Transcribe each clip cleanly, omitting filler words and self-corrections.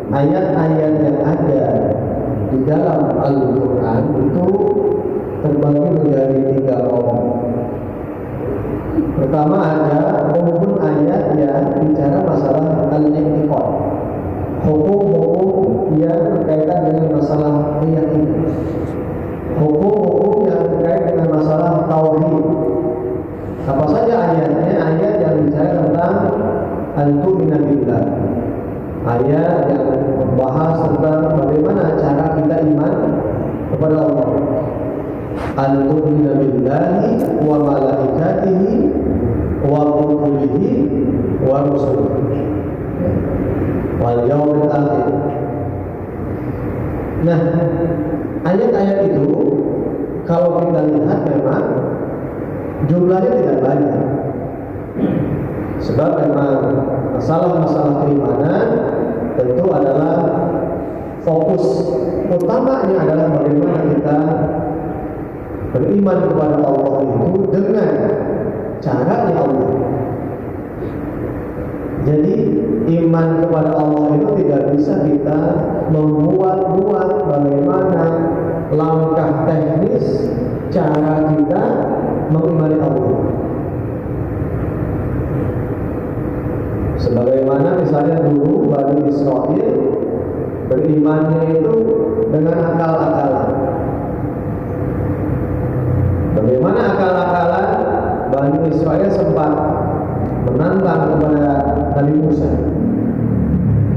ayat-ayat yang ada di dalam Al-Quran itu terbagi menjadi 3 kelompok. Pertama ada umum ayat yang bicara masalah al-i'tiqad, hukum-hukum yang berkaitan dengan masalah keyakinan, hukum-hukum yang terkait dengan masalah tauhid. Apa saja ayatnya? Ayat yang bicara tentang al-tu'mina billah, ayat yang membahas tentang bagaimana cara kita iman kepada Allah, al-tu'mina billahi wa malaikatihi wa kutubihi wa rusulihi wal yaumil akhir. Nah, ayat-ayat itu kalau kita lihat memang jumlahnya tidak banyak, sebab memang masalah-masalah keimanan tentu adalah fokus utamanya adalah bagaimana kita beriman kepada Allah itu dengan caranya Allah. Jadi iman kepada Allah itu tidak bisa kita membuat-buat bagaimana langkah teknis cara kita mengimani Allah. Sebagaimana misalnya dulu Bani Israel berimannya itu dengan akal-akalan. Bagaimana akal-akalan Bani Israel sempat menantang kepada Nabi Musa.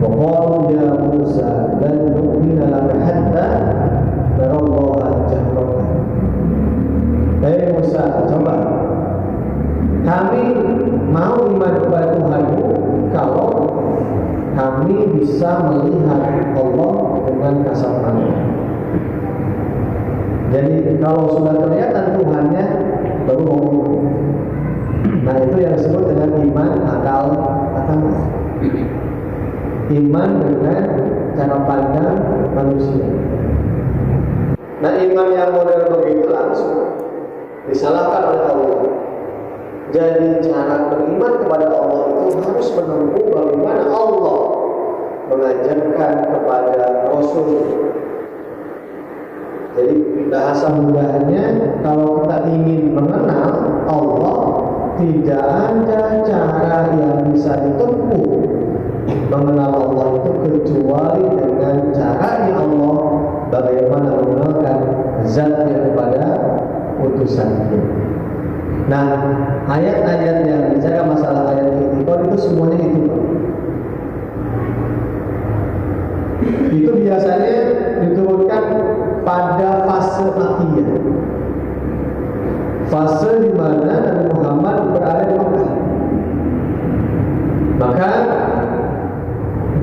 Waqalu ya Musa lan nu'mina laka hatta narallaha jahratan. Hei Musa, coba kami mau iman kepada Tuhanmu kalau kami bisa melihat Allah dengan kasat mata. Jadi kalau sudah kelihatan Tuhannya baru mau iman. Nah itu yang disebut dengan iman akal. Iman dengan cara pandang manusia. Nah iman yang model begitu langsung disalahkan oleh Allah. Jadi cara beriman kepada Allah itu harus menempuh bagaimana Allah mengajarkan kepada Rasul. Jadi bahasa mudahnya, kalau kita ingin mengenal Allah, tidak ada cara yang bisa ditempuh mengenal Allah itu kecuali dengan caranya Allah bagaimana mengenalkan zatnya kepada utusannya. Nah, ayat-ayat yang bicara masalah ayat itu semuanya itu. Itu biasanya diturunkan pada fase Makkiyah, fase di mana Nabi Muhammad berada di Makkah. Maka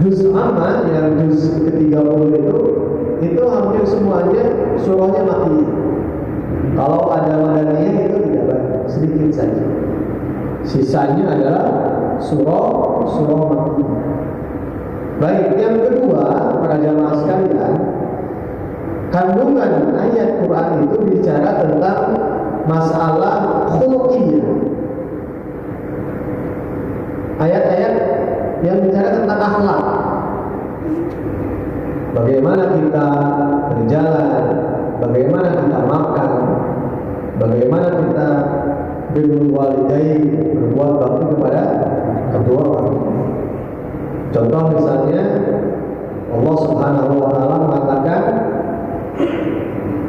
juz Amma yang juz ke-30 itu hampir semuanya surahnya Makkiyah. Kalau ada Madaniyah itu tidak banyak, sedikit saja. Sisanya adalah surah Makkiyah. Baik, yang kedua, para jamaah sekalian, kandungan ayat Quran itu bicara tentang masalah khuluqiyah. Ayat-ayat yang bicara tentang akhlak. Bagaimana kita berjalan, bagaimana kita makan, bagaimana kita birrul walidain, berbuat bakti kepada kedua orang. Contoh misalnya Allah Subhanahu wa taala mengatakan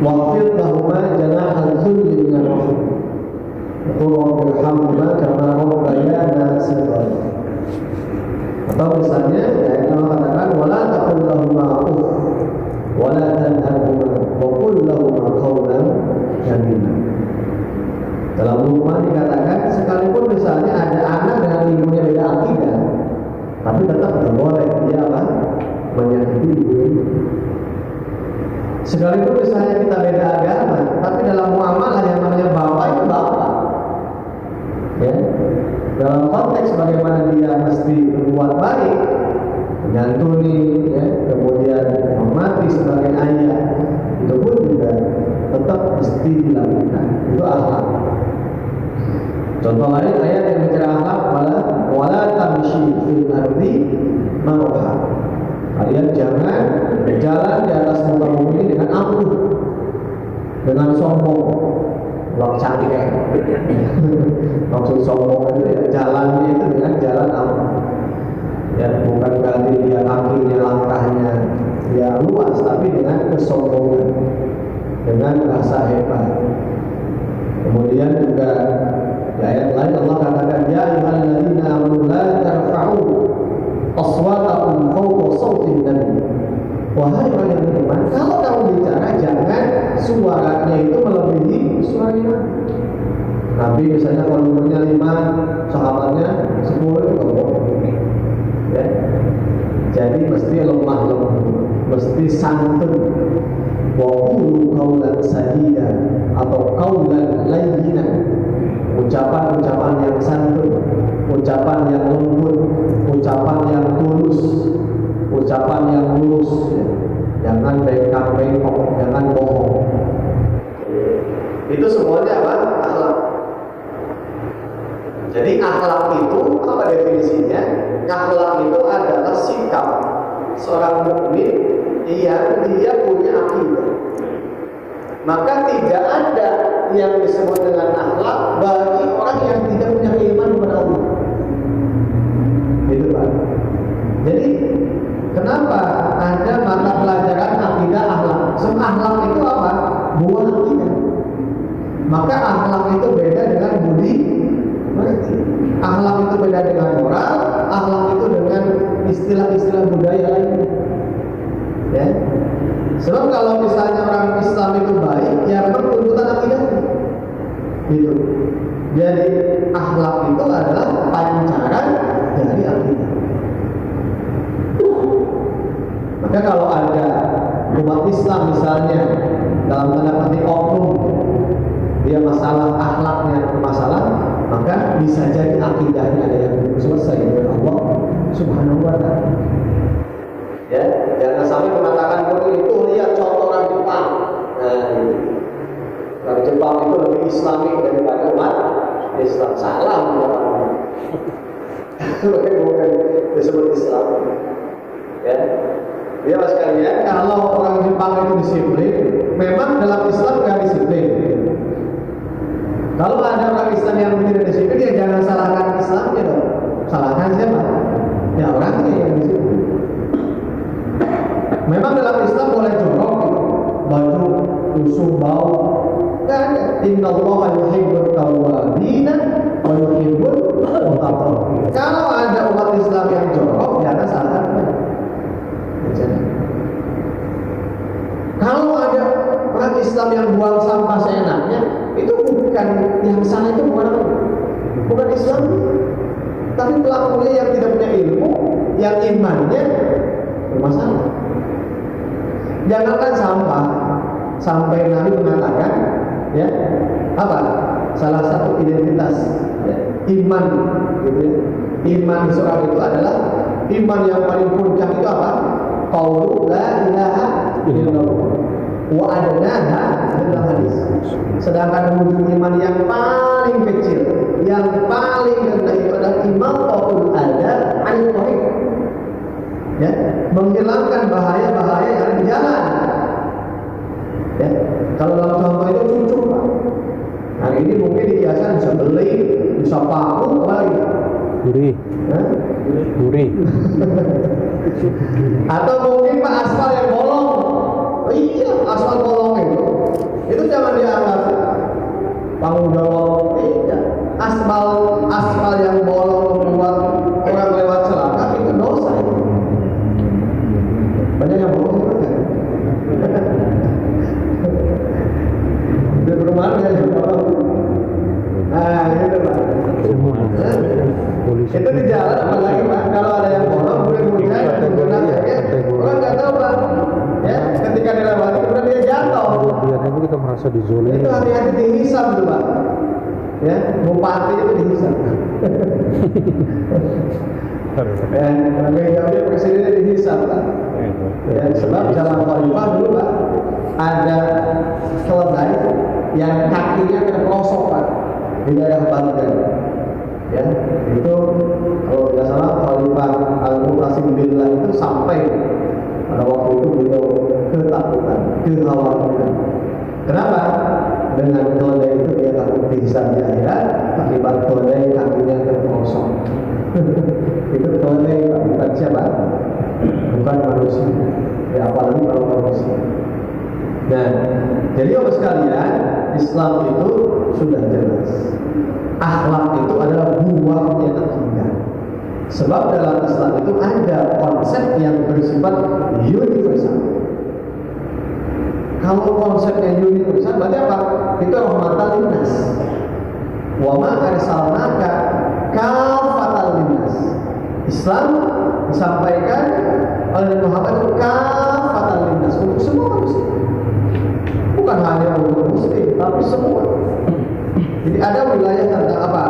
waqfid lahuma janahal dhulli minar rahmah wa qul irhamhuma kama rabbayana saghira. Atau misalnya ayat Allah katakan wala taqul lahuma uff wala tanharhuma wa qul lahuma qawlan karima. Dalam Luqman dikatakan sekalipun misalnya ada anak dengan ibunya beda akidah, tapi tetap boleh dia menyakiti ibu. Sekalipun misalnya kita beda agama, tapi dalam muamalah yang namanya bapak itu bapak. Ya. Dalam konteks bagaimana dia mesti berbuat baik, menyantuni, ya, kemudian menghormati sebagai ayah, itu pun juga tetap mesti dilakukan. Itu akhlak. Contoh lain ayat yang bicara akhlak adalah wala tamshi fil ardi marha. Kalian jangan jalan di atas muka bumi dengan angkuh, dengan sombong. Wah cantik ya. Maksud sombong itu ya jalannya itu dengan jalan angkuh. Ya bukan berarti dia kakinya, langkahnya ya luas, tapi dengan kesombongan, dengan rasa hebat. Kemudian juga di ayat lain Allah katakan, ya ayyuhalladzina amanu la tarfa'u aswatakum fawqa sautin nabi. Wahai orang yang beriman, kalau kamu bicara jangan suaranya itu melebihi suara iman. Nabi misalnya kalau umurnya 5, sahabatnya 10 itu ya. Jadi mesti lemah lembut, mesti santun. Wa qulu qawlan sadida atau qawlan layyinan. Ucapan-ucapan yang santun, ucapan yang lembut, ucapan yang tulus, ucapan yang lurus, ya. Jangan bengkak-bengkok, jangan bohong. Itu semuanya apa? Akhlak. Jadi akhlak itu apa definisinya? Akhlak itu adalah sikap seorang mukmin yang dia punya akidah. Maka tidak ada yang disebut dengan akhlak bagi orang yang tidak punya iman kepada Allah. Itu Pak. Jadi kenapa ada mata pelajaran akidah akhlak? Sebab akhlak itu apa? Buah akidah. Maka akhlak itu beda dengan budi. Akhlak itu beda dengan moral, akhlak itu dengan istilah-istilah budaya lainnya. Ya. Sebab kalau misalnya orang Islam itu baik, ya memang tuntutan akidah. Gitu. Jadi akhlak itu adalah pancaran dari akidah. Maka kalau ada umat Islam misalnya dalam tanda petik oknum, dia masalah akhlaknya bermasalah, maka bisa jadi akidahnya ada yang belum selesai dengan Allah Subhanahu wa Ta'ala. Ya, jangan sampai mengatakan itu lihat contoh orang Jepang. Nah, orang Jepang itu lebih Islami daripada umat Islam. Salah mengatakan. Bukan disebut Islam. Ya, dia mas kalian, kalau orang Jepang itu disiplin, memang dalam Islam nggak disiplin. Kalau ada orang Islam yang tidak disiplin, ya jangan salahkan Islamnya dong. Salahkan siapa? Ya orangnya yang disiplin. Memang dalam Islam boleh jorok gitu, baju kusuk bau, kan? Innallaha yuhibbut tawwabina wa yuhibbul mutatahhirin. Kalau ada umat Islam yang jorok, jangan salahkan. Kalau ada orang Islam yang buang sampah seenaknya, itu bukan yang salah, itu bukan Islam, tapi pelakunya yang tidak punya ilmu, yang imannya bermasalah. Jangankan sampah, sampai Nabi mengatakan, ya apa? Salah satu identitas ya, iman, gitu ya. Iman seorang itu adalah iman yang paling puncak itu apa? Qaulu la ilaha illallah wa adnaha adalah hadis. Sedangkan wujud iman yang paling kecil, yang paling rendah itu adalah iman qaul ada anil tariq. Ya, menghilangkan bahaya-bahaya yang ada di jalan. Ya, kalau dalam contoh itu cucuk, Pak. Nah, ini mungkin dihiasan bisa beli, bisa paku, apa lagi? Duri. Atau mungkin Pak aspal yang bolong. Oh iya, aspal bolong itu jangan dianggap tanggung jawab. Tidak. Aspal yang bolong membuat orang lewat celaka itu dosa. Banyak yang bolong itu kan. Di perumahan ya bolong. Nah, gitu Pak. Itu di jalan apalagi Pak, kalau ada yang bolong kemudian orang nggak tahu Pak. Ya, ketika dilewati kemudian dia jatuh. Biar itu kita merasa dizolimi. Itu hati-hati dihisap tuh Pak. Ya, bupati itu dihisap. Dan presiden dihisap Pak. Ya, sebab zaman khalifah dulu Pak ada keledai yang kakinya terpelosok Pak di daerah Banten. Ya, itu kalau tidak salah Khalifah Al-Muqtasim Billah itu sampai Pada waktu itu beliau ketakutan, kekhawatiran. Kenapa? Dengan keledai itu dia takut pingsan di akhirat akibat keledai kakinya terpelosok. Itu keledai bukan siapa? Bukan manusia. Ya apalagi kalau manusia. Nah, jadi apa sekalian, Islam itu sudah jelas. Akhlak itu adalah buahnya akidah. Sebab dalam Islam itu ada konsep yang bersifat universal. Kalau konsepnya universal, berarti apa? Itu rahmatan linnas. Wa ma arsalnaka kafatan linnas. Islam disampaikan oleh Muhammad itu kafatan linnas untuk semua manusia. Bukan hanya untuk muslim, tapi semua. Jadi ada wilayah tentang apa?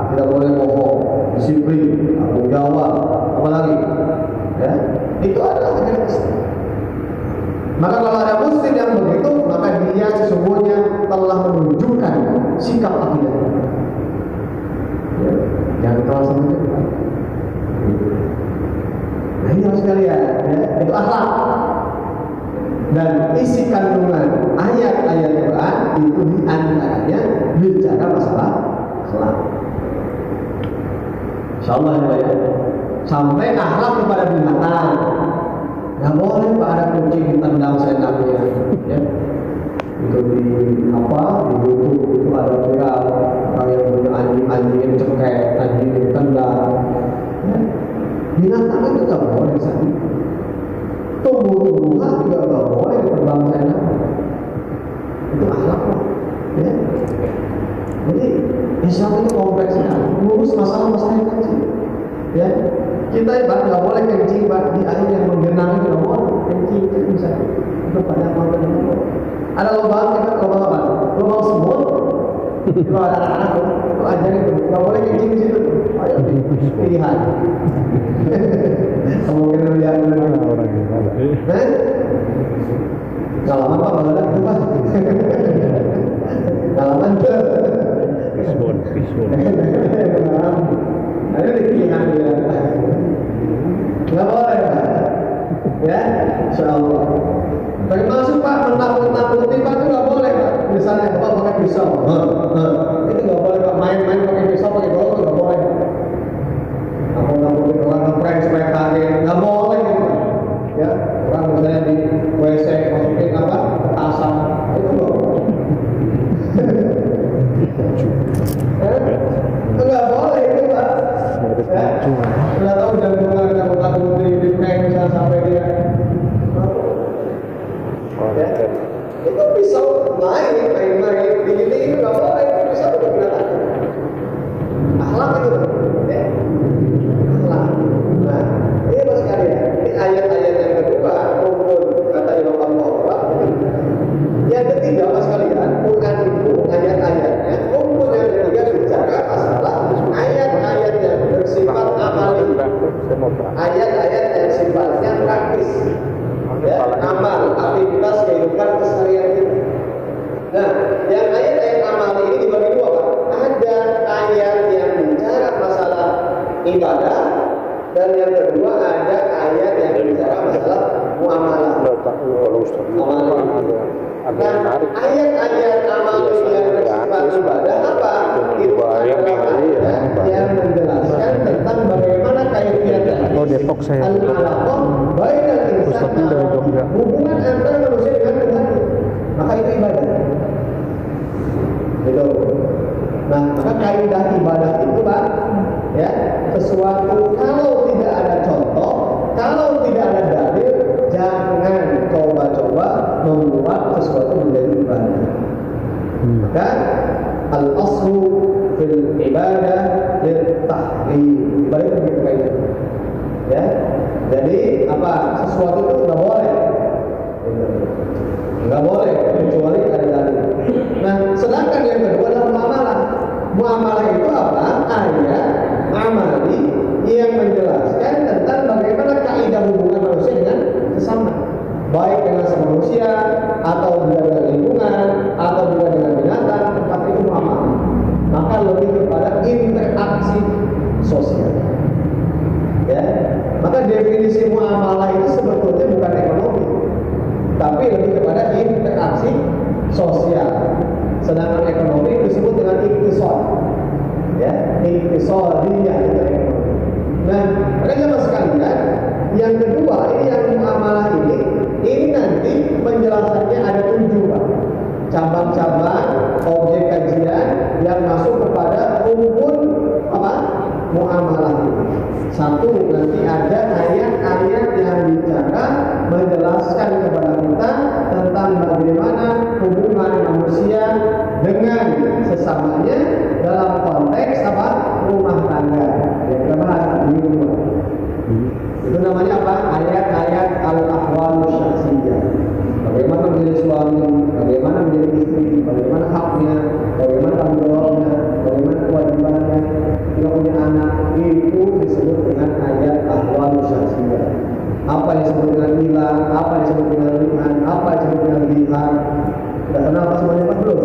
Tidak boleh bohong, disiplin, tanggung jawab, apalagi, ya itu adalah ajaran Islam. Maka kalau ada muslim yang begitu, maka dia sesungguhnya telah menunjukkan sikap akidah. Ya, jangan terlalu sempurna. Nah ini harus sekalian, ya, itu akhlak. Dan isi kandungan ayat-ayat Quran itu diantaranya bicara masalah akhlak. Insyaallah ya. Sampai akhlak kepada binatang. Nggak boleh Pak ada kucing ditendang seenaknya, ya. Itu di YouTube itu ada viral orang yang punya anjing yang cekek, anjing yang ditendang. Ya. Binatang itu nggak boleh sakit. Tumbuh-tumbuhan juga nggak boleh ditendang seenaknya. Itu akhlak, ya. Jadi Islam itu kompleks sekali, ngurus masalah-masalah yang kecil. Ya, kita ibarat nggak boleh kencing di air yang menggenangi nggak boleh kencing itu bisa itu banyak banget. Ada lubang kita lubang apa? Lubang semut. Kalau ada anak-anak itu ajarin itu nggak boleh kencing di situ. Ayo pilihan. Kamu kena lihat orang yang ada. Galaman Pak bagaimana itu Pak? Galaman tuh. Fishbone. Ada di pilihan dia. Nggak boleh Pak. Ya, insyaallah. Bagaimana sih Pak menakut-nakuti Pak itu nggak boleh Pak. Misalnya Pak pakai pisau, itu nggak boleh Pak. Main-main pakai pisau pakai golok itu nggak boleh. Nakut-nakutin orang ngeprank supaya kaget, nggak boleh gitu. Ya, orang misalnya di WC masukin apa? Petasan, itu nggak boleh. Nggak boleh itu Pak. Ya, sudah tahu jantungan nakut-nakutin di prank misalnya sampai dia. Ya, itu pisau main-main begini itu nggak boleh, itu pisau itu binatang. Akhlak itu, ya. Akhlak. Nah, ini apa sekalian? Ini ayat-ayat yang kedua, rumpun kata Imam Al-Muwaffaq. Yang ketiga apa sekalian? Quran itu ayat-ayatnya, rumpun yang ketiga bicara masalah ayat-ayat yang bersifat amali, ayat-ayat yang sifatnya praktis. Ya, amal, aktivitas kehidupan keseharian kita. Nah, yang ayat-ayat amal ini dibagi dua Pak. Ada ayat yang bicara masalah ibadah dan yang kedua ada ayat yang bicara masalah muamalah. Nah, ayat-ayat amal yang bersifat ibadah apa? Itu adalah ayat yang menjelaskan tentang bagaimana kaifiat Depok saya. al-alaqah bainal insani dari Jogja. hubungan antara manusia dengan Tuhan. Maka itu ibadah. Gitu. Nah, maka kaidah ibadah itu Pak, ya, sesuatu kalau tidak ada contoh, kalau tidak ada dalil, jangan coba-coba membuat sesuatu menjadi ibadah. Maka al-aslu fil ibadah lit-tahrim. Ibadah itu begitu kaidah. Ya, jadi apa? Sesuatu itu nggak boleh, nggak boleh kecuali ada dalil. Nah, sedangkan yang kedua adalah muamalah. Muamalah itu apa? Ayat amali yang menjelaskan tentang bagaimana kaidah hubungan manusia dengan sesama, baik dengan sama manusia atau juga dengan lingkungan atau juga dengan binatang sosial. Sedangkan ekonomi disebut dengan iktisad. Ya, iktisadiyah itu ekonomi. Nah, maka jemaah sekalian, yang kedua ini yang muamalah ini nanti penjelasannya ada 7 Pak. Cabang-cabang objek kajian yang masuk kepada rumpun apa? Muamalah ini. Satu, nanti ada ayat-ayat yang bicara menjelaskan kepada kita tentang bagaimana hubungan manusia dengan sesamanya dalam konteks apa? Rumah tangga. Ya, kita bahas di rumah. Itu namanya apa? Ayat-ayat al-ahwal syakhsiyah. Bagaimana menjadi suami, bagaimana menjadi istri, bagaimana haknya, bagaimana tanggung jawabnya, bagaimana kewajibannya, kita punya anak, itu disebut dengan ayat ahwal syakhsiyah. Apa yang disebut dengan hilang, apa yang disebut dengan lihan, apa yang disebut dengan lihan. Sudah kenal apa semuanya Pak belum?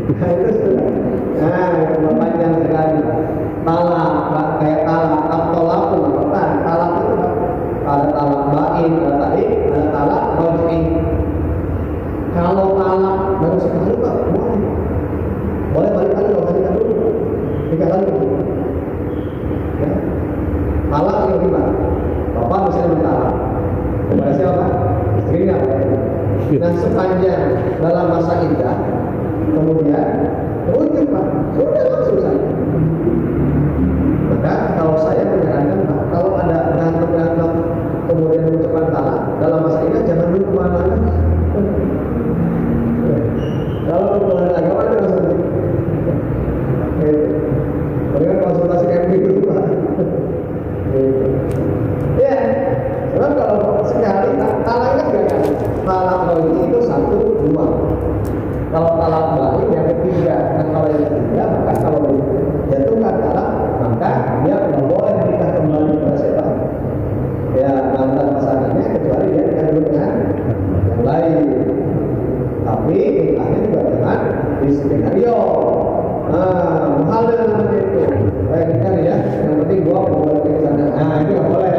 Nah itu sudah. Nah itu panjang sekali. Talak, kayak talak, at-talaqu, talak itu ada talak bain, ada taib, ada talak raj'i. Kalau talak baru sekali Pak, boleh balik kali kalau tadi kan dulu 3 kali. Ya. Talak itu gimana? Bapak misalnya mentalak kepada siapa? Istrinya. Nah sepanjang dalam masa iddah, kemudian rujuk Pak, sudah langsung saja. Maka kalau saya menyarankan Pak, kalau ada berantem kemudian mengucapkan talak dalam masa iddah, jangan dulu kemana-mana. Kalau hubungan agama itu langsung dengan konsultasi MD dulu Pak. Ya, sebab kalau sekali talak kan gak kan? Talak raj'i itu 1, 2. Kalau talak bain yang ketiga, dan kalau yang ketiga maka kalau dijatuhkan talak maka dia tidak boleh nikah kembali kepada siapa? Ya mantan pasangannya kecuali dia nikah dengan yang lain. Tapi nikahnya juga dengan di skenario. Mahal dengan itu. Baik kan ya, yang penting gua boleh ke sana. Nah itu nggak boleh.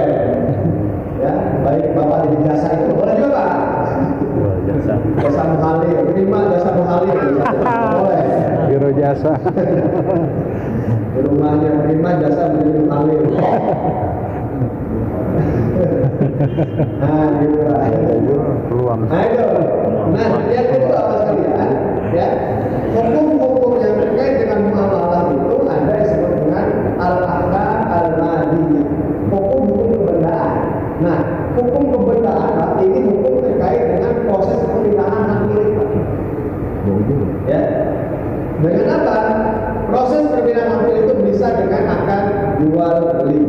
Ya, baik bapak jadi jasa itu boleh juga Pak. Jasa muhalir, terima jasa muhalir. Boleh. Biro jasa. Di rumahnya terima jasa menjadi muhalir. Nah, gitu Pak. Peluang. Nah itu. Nah, yang kedua apa sekalian? Ya, hukum-hukum yang terkait dengan muamalah itu ada yang disebut dengan al-ahkam al-madiyah. Hukum-hukum kebendaan. Nah, hukum kebendaan Pak, ini hukum terkait dengan proses perpindahan hak milik Pak. Ya. Dengan apa? Proses perpindahan hak milik itu bisa dengan akad jual beli.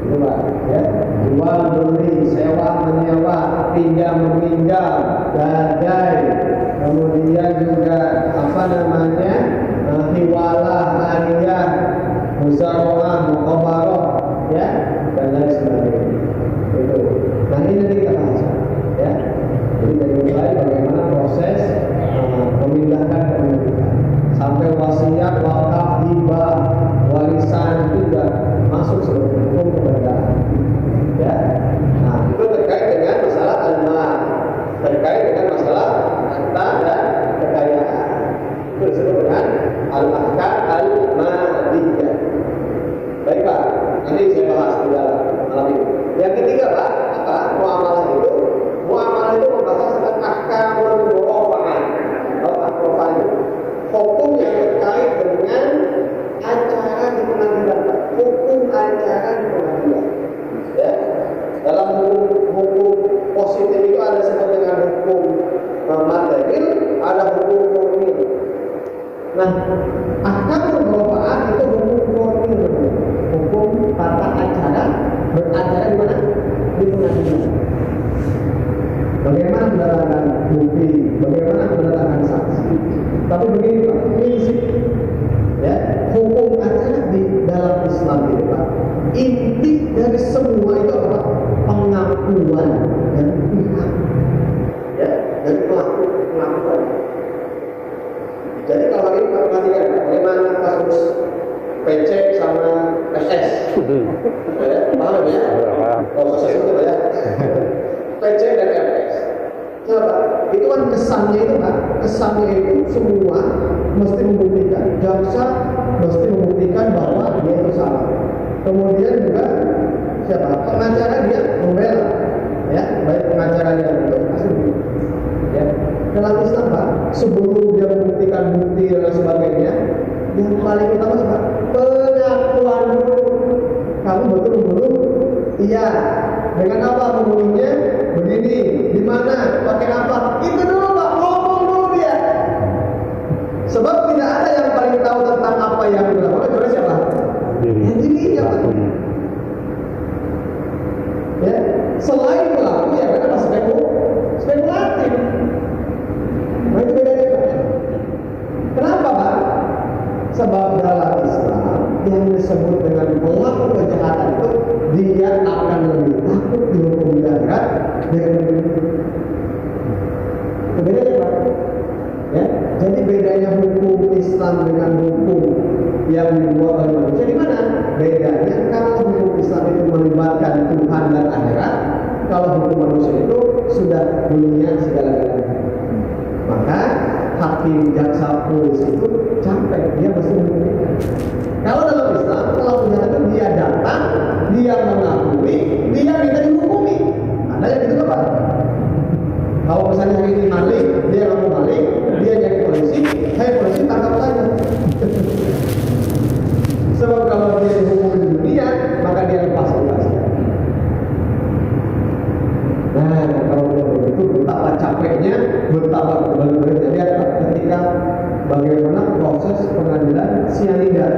Itu Pak, ya. Jual beli, sewa menyewa, pinjam meminjam, gadai, kemudian juga apa namanya hiwalah, ariyah, musyawarah, muqabarah, ya, dan lain sebagainya. Itu. Nah ini nanti kita bahas, ya. Jadi dari mulai bagaimana proses memindahkan kepemilikan sampai wasiat, wakaf, hibah, warisan itu juga masuk sebagai hukum kebendaan. Ya. Nah itu terkait dengan masalah al-mal, terkait dengan masalah harta dan kekayaan. Itu disebut dengan al-ahkam al-madiyah. Baik Pak, nanti saya bahas di dalam malam ini. Yang ketiga Pak, apa? Muamalah itu membahas tentang ahkamul mu'awwah. Apa itu? Hukum yang terkait dengan acara di pengadilan. Hukum acara di pengadilan. Ya. Dalam hukum positif itu ada sebut dengan hukum material, ada hukum formil. Nah, ahkamul mu'awwah itu hukum formil. Hukum tata acara beracara di mana? Di pengadilan. Bagaimana mendatangkan bukti, bagaimana mendatangkan saksi. Tapi begini Pak, prinsip ya, hukum acara di dalam Islam ini Pak, inti dari semua itu apa? Pengakuan dari pihak, ya, dari pengakuan. Jadi kalau ini perhatikan bagaimana kasus PC sama SS, ya, paham ya? Oh, SS itu ya. PC dan FS. Coba, itu kan kesannya itu Pak, kesannya itu semua mesti membuktikan, jaksa mesti membuktikan bahwa dia itu salah. Kemudian juga siapa? Pengacara dia membela, ya, baik pengacaranya itu asli. Ya, dalam Islam Pak, sebelum dia membuktikan bukti dan sebagainya, yang paling utama Pak, pengakuan dulu. Kamu betul-betul iya. Dengan apa memenuhinya? Begini, di mana, pakai apa? Itu dulu Pak, ngomong dulu dia. Sebab tidak ada yang paling tahu tentang apa yang dilakukan kecuali siapa? Yang dirinya Pak. Ya, selain pelaku ya kan masih spekulatif. Nah itu bedanya Pak. Kenapa Pak? Sebab dalam Islam yang disebut dengan pelaku kejahatan itu dia akan lebih takut dihukum di akhirat daripada bedanya Pak. Ya, jadi bedanya hukum Islam dengan hukum yang dibuat oleh manusia di mana? Bedanya kalau hukum Islam itu melibatkan Tuhan dan akhirat, kalau hukum manusia itu sudah dunia segala-galanya. Maka hakim, jaksa, polisi itu capek, dia mesti membuktikan. Kalau dalam Islam, kalau kejahatan itu dia datang, dia mengakui, dia minta dihukumi. Ada yang gitu Pak. Kalau misalnya hari ini maling, dia nggak mau maling, dia jadi polisi, polisi tangkap saja. Sebab kalau dia dihukum di dunia, maka dia lepas bebasnya. Nah, kalau begitu betapa capeknya, betapa benar-benar lihat ketika bagaimana proses pengadilan sianida.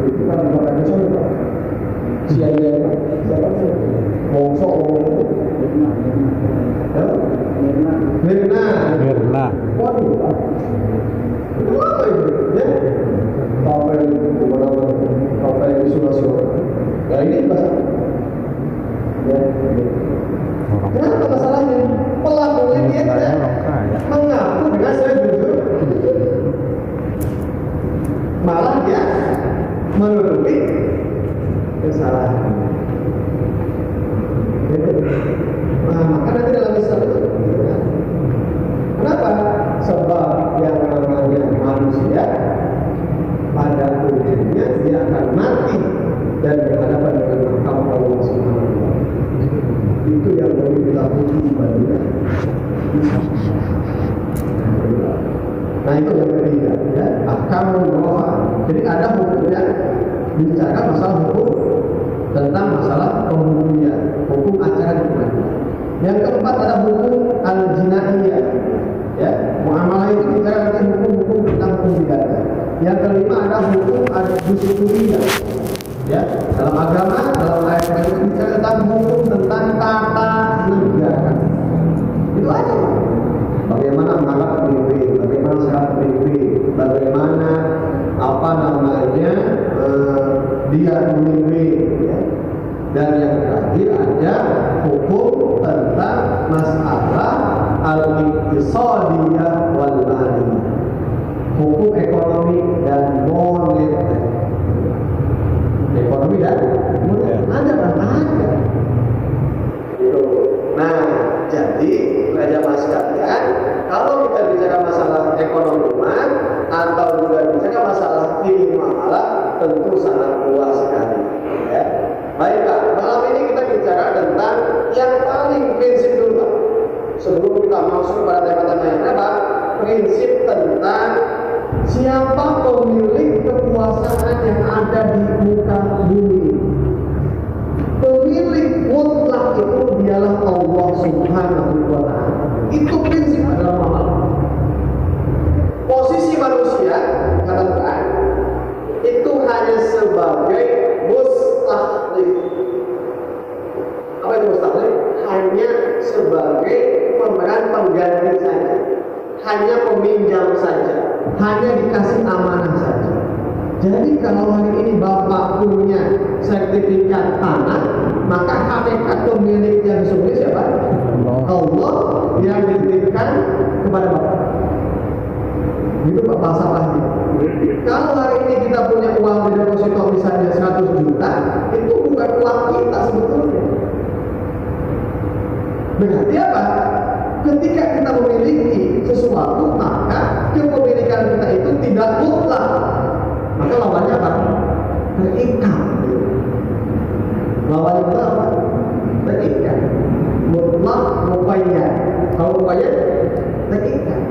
Itu kan bukan episode Pak. Sianida siapa sih? Wongso Mirna. Waduh Pak. Itu apa itu? Ya? Kapal isolasi. Ya ini bahasa. Ya. Kenapa masalahnya? Pelakunya dia tidak mengaku dengan sejujur, malah dia menutupi kesalahan. Nah, maka nanti dalam Islam itu, kenapa? Sebab yang namanya manusia pada akhirnya dia akan mati dan berhadapan dengan mahkamah Allah Subhanahu wa Ta'ala. Itu yang boleh kita hukum bandingkan. Nah itu yang ketiga, ya, ahkamul murofa. Jadi ada hukumnya bicara masalah hukum tentang masalah pembuktian, hukum acara di pengadilan. Yang keempat ada hukum al-jinaiyah. Ya, muamalah itu bicara nanti hukum-hukum tentang pidana. Yang kelima ada hukum ad-dusuriyah. Ya, dalam agama, dalam ayat itu bicara tentang hukum tentang tata negara. Itu aja. Bagaimana menganggap pemimpin, bagaimana syarat pemimpin, bagaimana apa namanya dia memimpin. Ya. Dan yang terakhir ada hukum tentang masalah al-iqtisadiyah wal maliyah. Hukum ekonomi dan moneter. Ekonomi dan moneter ada kan? Ada. Nah, jadi jamaah sekalian, kalau kita bicara masalah ekonomi atau juga bicara masalah fikih muamalah, tentu sangat luas sekali. Ya. Baiklah, malam ini kita bicara tentang yang paling prinsip dulu, Pak. Sebelum kita masuk pada tema-tema yang apa? Prinsip tentang siapa pemilik kekuasaan yang ada di muka bumi. Pemilik mutlak itu dialah Allah Subhanahu wa Ta'ala. Itu prinsip adalah muamalah. Posisi manusia, katakan, itu hanya sebagai mustahlik. Apa itu mustahlik? Hanya sebagai pemeran pengganti saja, hanya peminjam saja, hanya dikasih amanah saja. Jadi kalau hari ini Bapak punya sertifikat tanah, maka hakikat pemilik yang sesungguhnya siapa? Allah yang dititipkan kepada Bapak. Itu Pak bahasa pasti. Kalau hari ini kita punya uang di deposito misalnya 100 juta, itu bukan uang kita sebetulnya. Berarti apa? ketika kita memiliki sesuatu, maka kepemilikan kita itu tidak mutlak. Maka lawannya apa? Terikat. Lawannya itu apa? Terikat. Mutlak, muqayyad. Kalau muqayyad, terikat.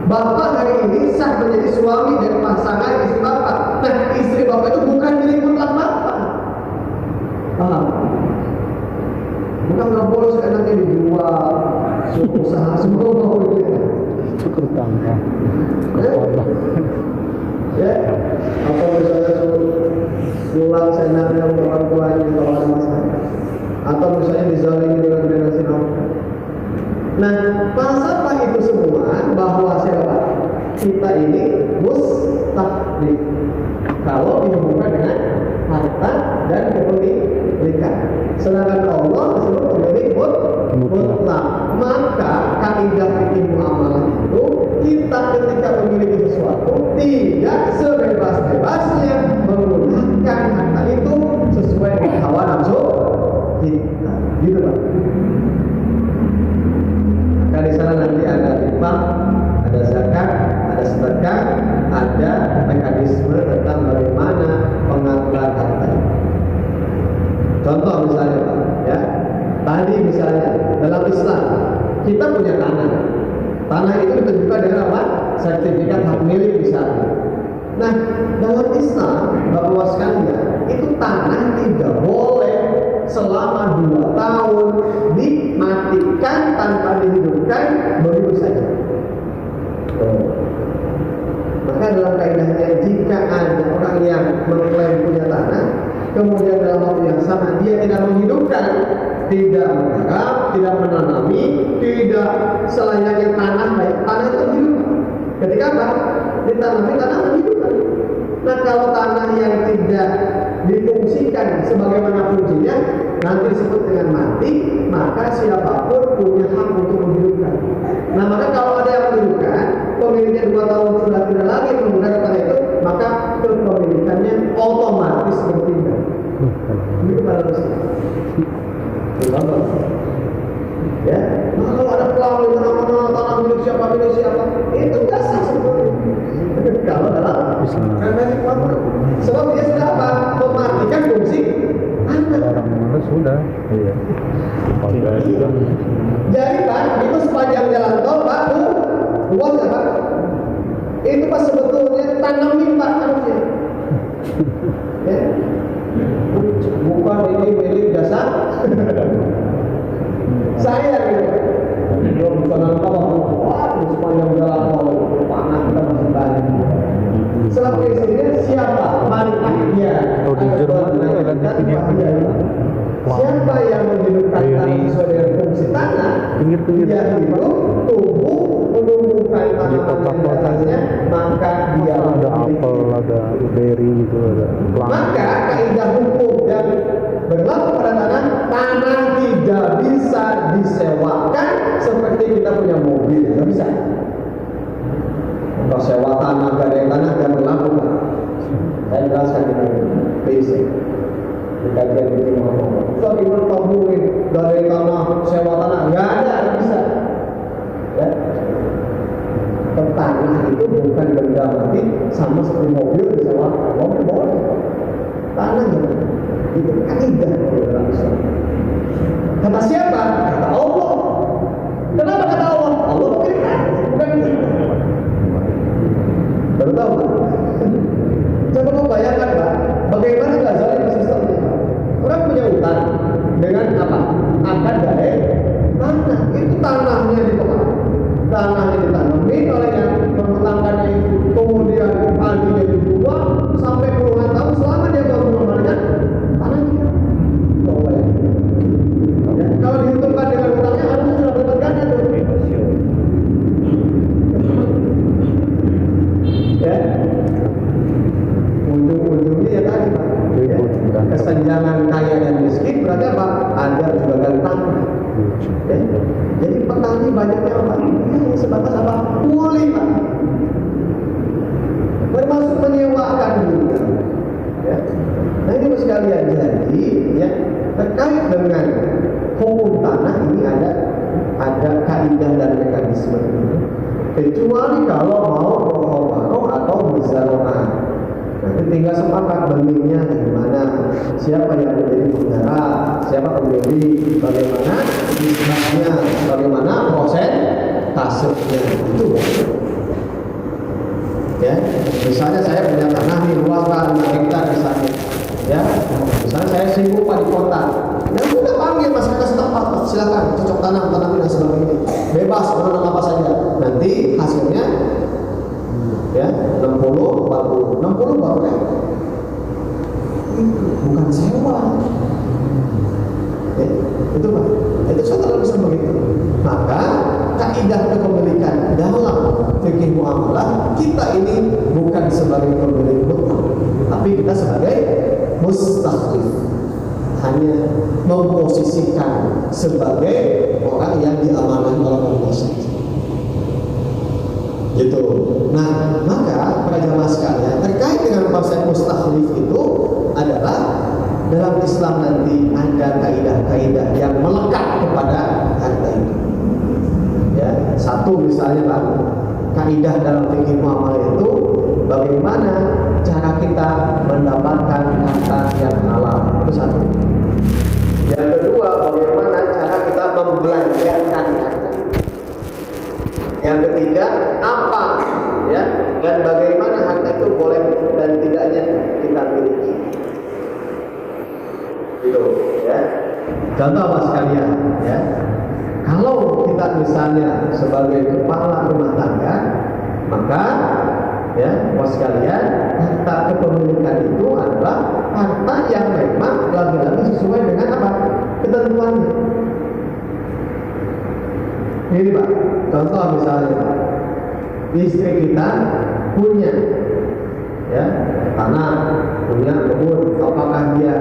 Bapak hari ini sah menjadi suami dan pasangan istri bapak. Nah, istri bapak itu bukan milik mutlak bapak. Paham? Bukan nggak boleh seenaknya dijual, suruh usaha semua mau gitu. Syukur tangga. Ya, atau misalnya suruh pulang seenaknya untuk orang tuanya kalau ada masalah, atau misalnya dizalimi dengan generasi nafkah. Nah, falsafah itu semua bahwa siapa? Kita ini mustaqbil kalau dihubungkan dengan harta dan kepemilikan. Sedangkan Allah disebut pemilik mutlak. Maka kaidah fikih muamalah itu kita ketika memiliki sesuatu tidak sebebas-bebasnya menggunakan harta itu sesuai dengan hawa nafsu kita. Gitu Pak. Maka di sana nanti ada infak, ada zakat, ada sedekah, ada mekanisme tentang bagaimana pengaturan harta. Contoh misalnya Pak, ya. Tadi misalnya dalam Islam kita punya tanah. Tanah itu ditunjukkan dengan apa? Sertifikat hak milik misalnya. Nah, dalam Islam Bapak sekalian, itu tanah tidak boleh selama 2 tahun dimatikan tanpa dihidupkan begitu saja. Maka dalam kaidahnya jika ada orang yang mengklaim punya tanah, kemudian dalam waktu yang sama dia tidak menghidupkan, tidak menggarap, tidak menanami, tidak selayaknya tanah itu hidup. Ketika apa? Ditanami tanah menghidupkan. Nah, kalau tanah yang tidak difungsikan sebagaimana fungsinya nanti disebut dengan mati, maka siapapun punya hak untuk menghidupkan. Nah, maka kalau ada yang menghidupkan, pemiliknya 2 tahun sudah tidak lagi menggunakan tanah itu, maka kepemilikannya otomatis berpindah. Ini pada Islam. Ya, nah, kalau ada pelang di mana-mana tanah milik siapa, itu biasa sebenarnya. Kalau dalam Islam, sebab dia sudah apa? Mematikan fungsi Orang mana sudah. Iya. Jadi Pak, itu sepanjang jalan tol Pak, luas ya Pak. Itu Pak sebetulnya tanamin Pak harusnya. Ya. Bukan ini milik jasa. Saya gitu. Belum tanam apa di sepanjang jalan tol panah kita masih banyak. Selama ini siapa maliknya? Kalau di Jerman ada video. Siapa yang menghidupkan tanah sesuai dengan fungsi tanah? Pinggir-pinggir. Dia hidup, tumbuh, menumbuhkan tanaman-tanamannya, maka dia ada apel, ada berry gitu, ada pelang. maka kaidah hukum yang berlaku pada tanah tidak bisa disewakan seperti kita punya mobil, nggak bisa. Kalau sewa tanah, gadai tanah tidak berlaku. Saya jelaskan ini basic. Kajian ini ngomong. Kalau kita taburin gadai tanah, sewa tanah, nggak ada, nggak bisa. Ya. Tanah itu bukan benda mati sama seperti mobil disewa. Mobil boleh. Tanah gitu. Itu kaidah dalam Islam. Kata siapa? Kata Allah. Kenapa kata Allah? Allah berikan, bukan kita. Baru tahu Pak? Coba kamu bayangkan Pak, bagaimana Ghazali sistemnya Pak? Orang punya utang dengan apa? Akan dari tanah. Itu tanahnya ditolak. Tanahnya ditanami oleh yang mengutangkannya itu. Kemudian padinya dijual sampai puluhan tahun selama dia baru mengembalikan tanahnya. Coba ya. Ya, kalau dihitungkan dengan utangnya harusnya sudah dapatkannya tuh. Ya, ujung-ujungnya ya tadi Pak. Ya, kesenjangan kaya dan miskin berarti apa? Ada juga gantang. Ya, jadi petani banyaknya apa? Ya, sebatas apa? Kuli Pak. Termasuk menyewakan juga. Ya. Nah ini sekalian jadi ya terkait dengan hukum tanah ini ada kaidah seperti itu. Kecuali kalau mau roh atau muzarona. Nanti tinggal sepakat benihnya gimana, siapa yang menjadi penggarap, siapa pembeli, bagaimana istilahnya, bagaimana proses tasuknya itu. Ya, misalnya saya punya tanah nih luas kan 5 hektar misalnya, ya, misalnya saya sibuk di kota, ya sudah panggil masyarakat setempat, silakan cocok tanam dan sebagainya, bebas menanam apa saja, nanti hasilnya ya 60 baru ya. Bukan sewa. Ya, itu Pak. Itu saudara bisa begitu. Maka kaidah kepemilikan dalam fikih muamalah, kita ini bukan sebagai pemilik mutlak, tapi kita sebagai mustakhlif, hanya memposisikan sebagai orang yang diamanahkan oleh Allah saja. Gitu. Nah, maka para jamaah sekalian, terkait dengan konsep mustakhlif itu adalah dalam Islam nanti ada kaidah-kaidah yang melekat kepada harta itu. Ya, satu misalnya Pak, kaidah dalam fikih muamalah itu bagaimana cara kita mendapatkan harta yang halal, itu satu. Yang kedua, bagaimana cara kita membelanjakan harta. Yang ketiga, apa ya, dan bagaimana harta itu boleh dan tidaknya kita miliki. Gitu ya. Contoh Mas sekalian ya. Kalau kita misalnya sebagai kepala rumah tangga, maka ya Mas sekalian, harta kepemilikan itu adalah harta yang memang lagi-lagi sesuai dengan apa? Ketentuannya. Ini Pak, contoh misalnya istri kita punya ya tanah, punya kebun, apakah dia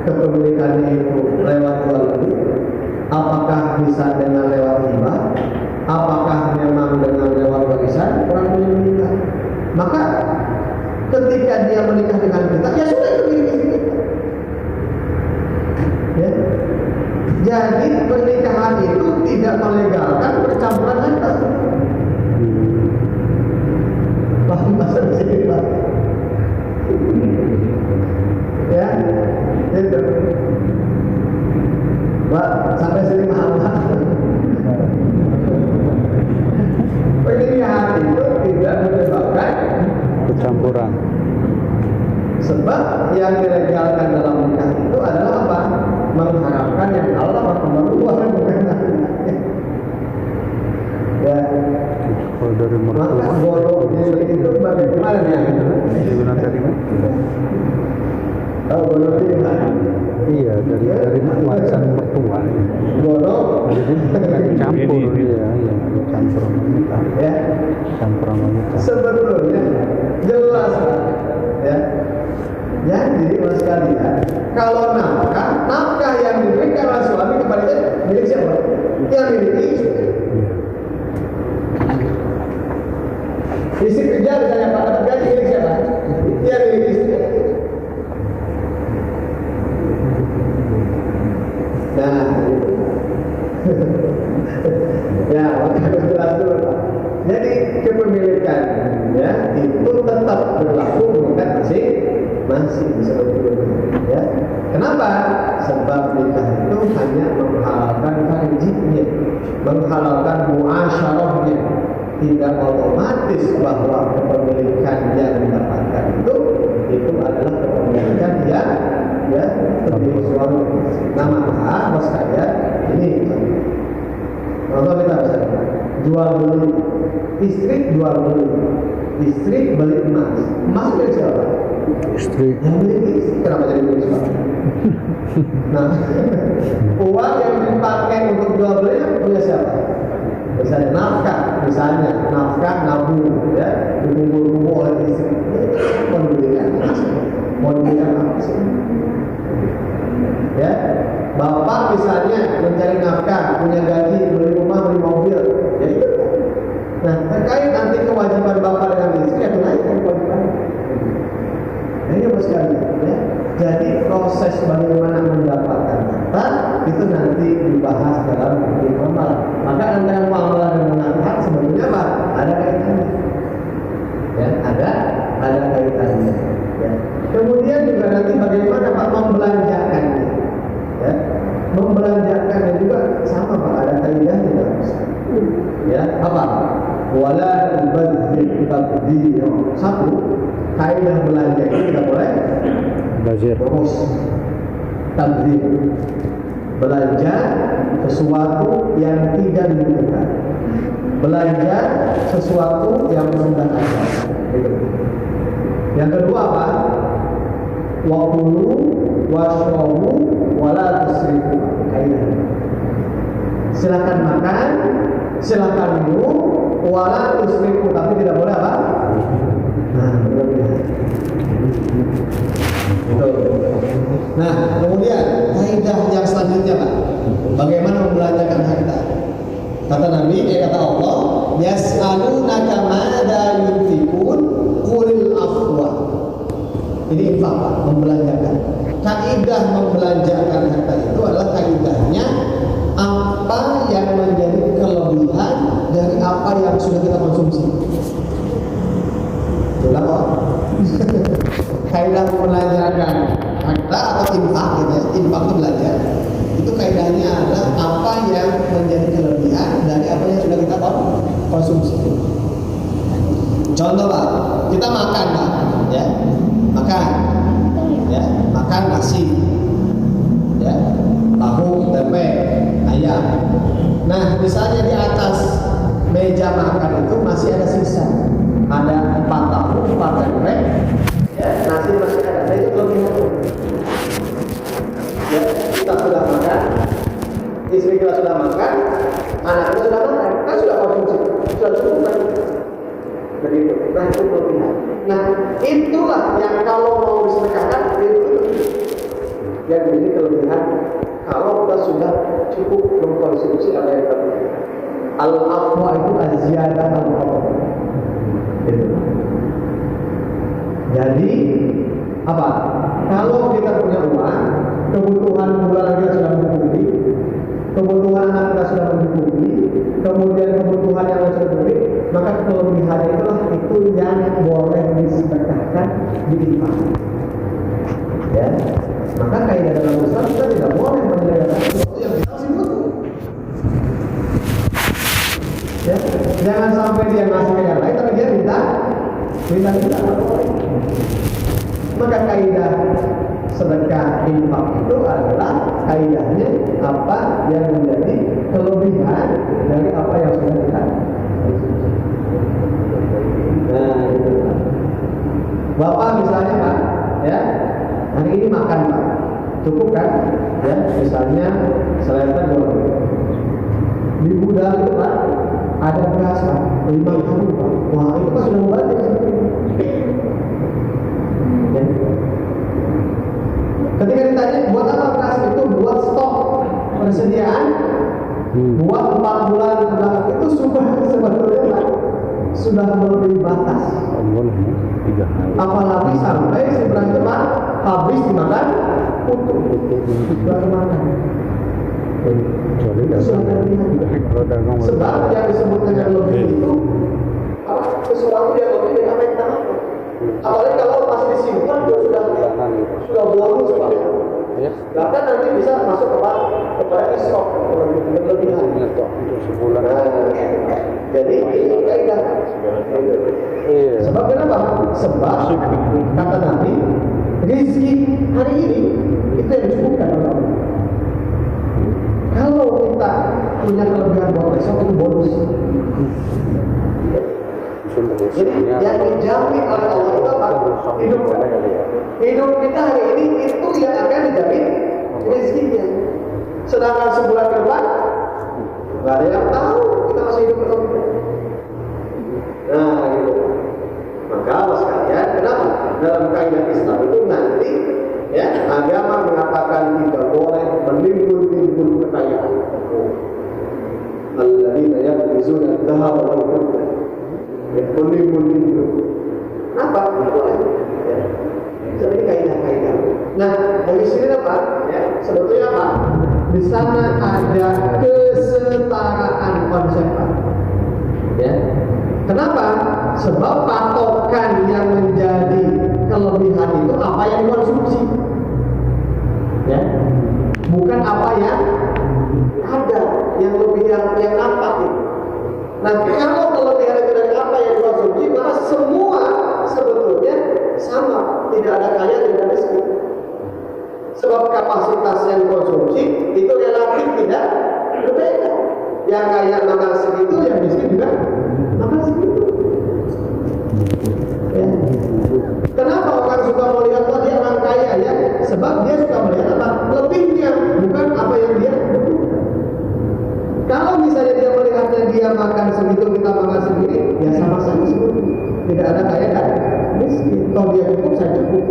kepemilikannya itu lewat jual beli, apakah bisa dengan lewat hibah, apakah memang dengan lewat warisan, orang punya menikah. Maka ketika dia menikah dengan kita, ya sudah itu milik istri kita. Ya. Jadi pernikahan itu tidak melegalkan percampuran harta. Paham bahasa sini Pak? Ya, itu. Pak, sampai sini paham Pak? Pernikahan itu tidak menyebabkan Percampuran. sebab yang dilegalkan dalam nikah itu adalah apa? Mengharapkan yang Allah berubah bukan ya. Kalau dari Maka mertua bodohnya itu bagaimana ya? gimana tadi Pak? Oh, bodohnya gimana? Iya, dari warisan mertua. Bodoh Jadi campur ya, campur sama kita. ya. Campur sama kita. Sebetulnya jelas ya. Jadi Mas sekalian, kalau nafkah yang diberikan oleh suami kepada dia milik siapa? Yang miliki istri. Istri kerja misalnya pada gaji milik siapa? Yang miliki istri. Nah, ya maka harus jelas dulu Pak. Jadi kepemilikan ya itu tetap berlaku bukan masih seperti itu ya. Kenapa? Sebab nikah itu hanya menghalalkan farjnya, menghalalkan muasyarahnya. Tidak otomatis bahwa kepemilikan yang didapatkan itu adalah kepemilikan yang ya terdiri suami. Nah maka bos kaya ini contoh kita bisa jual beli, istri jual beli, istri beli emas dari siapa? Istri. Yang beli istri, kenapa jadi beli suami? Nah uang yang dipakai untuk jual beli punya siapa? Misalnya nafkah nabung ya dikumpul-kumpul oleh istri, mau dibelikan apa sih? Ya, bapak misalnya mencari nafkah, punya gaji, beli rumah, beli mobil, ya itu. Nah, terkait nanti kewajiban bapak dengan istri, ya naikkan kewajiban. Nah, ini bos sekalian, ya. Jadi proses bagaimana mendapatkan harta itu nanti dibahas dalam fikih muamalah. Maka antara muamalah dan nafkah wala tubadzir tabdzir. Satu, kaidah belanja itu tidak boleh Bazir. boros. Tabdzir, belanja sesuatu yang tidak dibutuhkan, belanja sesuatu yang sudah ada. Yang kedua apa? Wakulu washrobu wala tusrifu. Silakan makan, silakan minum, wala tusrifu, tapi tidak boleh apa? Nah, nah, kemudian kaidah yang selanjutnya Pak, bagaimana membelanjakan harta? Kata Nabi, kata Allah, yas'alunaka madza yunfikun qulil afwa. Ini infak Pak, membelanjakan. Kaidah membelanjakan harta itu adalah kaidahnya apa yang menjadi kelebihan dari apa yang sudah kita konsumsi. Itulah kok. Kaidah membelanjakan harta atau infak gitu ya. Infak itu belanja. Itu kaidahnya adalah apa yang menjadi kelebihan dari apa yang sudah kita konsumsi. Contoh Pak, kita makan Pak, ya, makan, ya, makan nasi, ya, tahu, tempe, ayam. Nah, misalnya di atas meja makan itu masih ada sisa, ada 4 tahu, 4 tempe, ya, nasi masih ada. Nah, itu kelebihan. Ya, kita sudah makan, istri kita sudah makan, anak kita sudah makan, kan sudah konsumsi, sudah cukup kan? Begitu. Nah, itu kelebihan. Nah, itulah yang kalau mau disedekahkan itu yang menjadi kelebihan kalau kita sudah cukup mengkonsumsi apa yang kita punya. Al-afwa itu az-ziyadah al-afwa. Gitu. Jadi apa? Kalau kita punya uang, kebutuhan bulanan kita sudah mencukupi, kebutuhan anak kita sudah mencukupi, kemudian kebutuhan yang lain sudah mencukupi, maka kelebihan itulah itu yang boleh disedekahkan, diinfakkan. Ya, maka kaidah dalam Islam kita tidak boleh menyedekahkan sesuatu yang kita masih butuh. Ya, jangan sampai dia ngasih ke yang lain tapi dia minta kita. Maka kaidah sedekah infak itu adalah kaidahnya apa yang menjadi kelebihan dari apa yang sudah kita. Nah, itu. Bapak misalnya Pak, ya, hari ini makan Pak, cukup kan? Ya, misalnya selesai 2 di gudang itu Pak, ada beras Pak, 5 kali Pak. Wah, itu kan sudah membantu. Ya. Ketika ditanya buat apa beras itu, buat stok persediaan buat 4 bulan belakang, itu sebetulnya Pak, sudah melebihi batas. Apalagi sampai si beras itu Pak habis dimakan utuh, sudah dimakan. Sebab yang disebut dengan lebih itu sesuatu yang lebih dari apa yang kita makan. Apalagi kalau masih disimpan juga sudah bonus Pak. Bahkan nanti bisa masuk kepada esok berlebihan. Jadi ini kaidah. Sebab kenapa? Sebab kata Nabi, rezeki hari ini itu yang disebutkan oleh Allah. Kalau kita punya kelebihan buat besok itu bonus. Jadi yang dijamin oleh Allah itu apa? Hidup kita hari ini itu yang akan dijamin rezekinya. Sedangkan sebulan ke depan nggak ada yang tahu kita masih hidup atau tidak. Nah, gitu. Maka Bapak sekalian, kenapa? Dalam kaidah Islam itu nanti ya agama mengatakan tidak boleh menimbun-nimbun kekayaan. Alladzina yaknizuna adh-dhahaba wal fiddah. Menimbun-nimbun. Kenapa? Tidak boleh. Ya. Jadi kaidah-kaidah. Nah, dari sini apa? Ya, sebetulnya apa? Di sana ada kesetaraan konsep. Ya. Kenapa? Sebab patokan yang menjadi kelebihan itu apa yang dikonsumsi, ya, bukan apa yang ada, yang lebih yang apa itu. Nah, kalau kelebihan itu kapasitas yang konsumsi itu relatif tidak berbeda. Yang kaya makan segitu, yang miskin juga makan segitu. Ya. Kenapa orang suka melihat dia orang kaya ya? Sebab dia suka melihat apa? Lebihnya, bukan apa yang dia butuhkan. Kalau misalnya dia melihatnya dia makan segitu, kita makan segini, ya sama-sama seperti tidak ada kaya dan miskin. Toh dia cukup, saya cukup.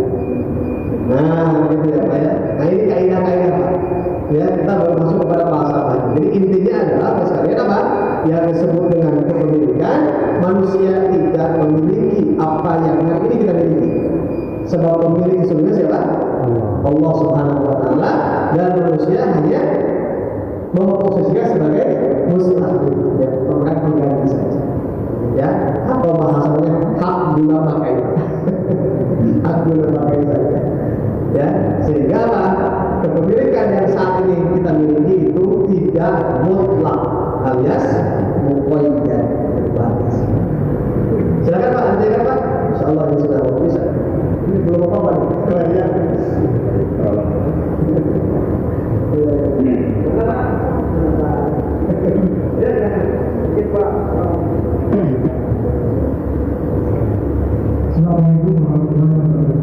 Nah, gitu ya Pak ya. Nah ini kaidah-kaidah Pak. Ya, kita baru masuk kepada bahasa Pak. Jadi intinya adalah sekalian apa? Yang disebut dengan kepemilikan, manusia tidak memiliki apa yang ini kita miliki. Sebab pemilik sebenarnya siapa? Allah Subhanahu wa taala, dan manusia hanya memposisikan sebagai mustahil, ya, bukan pengganti saja. Ya, atau bahasanya hak guna pakai. Hak guna pakai saja. Ya, sehingga kepemilikan yang saat ini kita miliki itu tidak mutlak, alias muqayyad, terbatas. Silakan Pak, nanti kan Pak. Insyaallah ini sudah bisa. Ini belum apa-apa nih, keren ya. Assalamualaikum warahmatullahi wabarakatuh.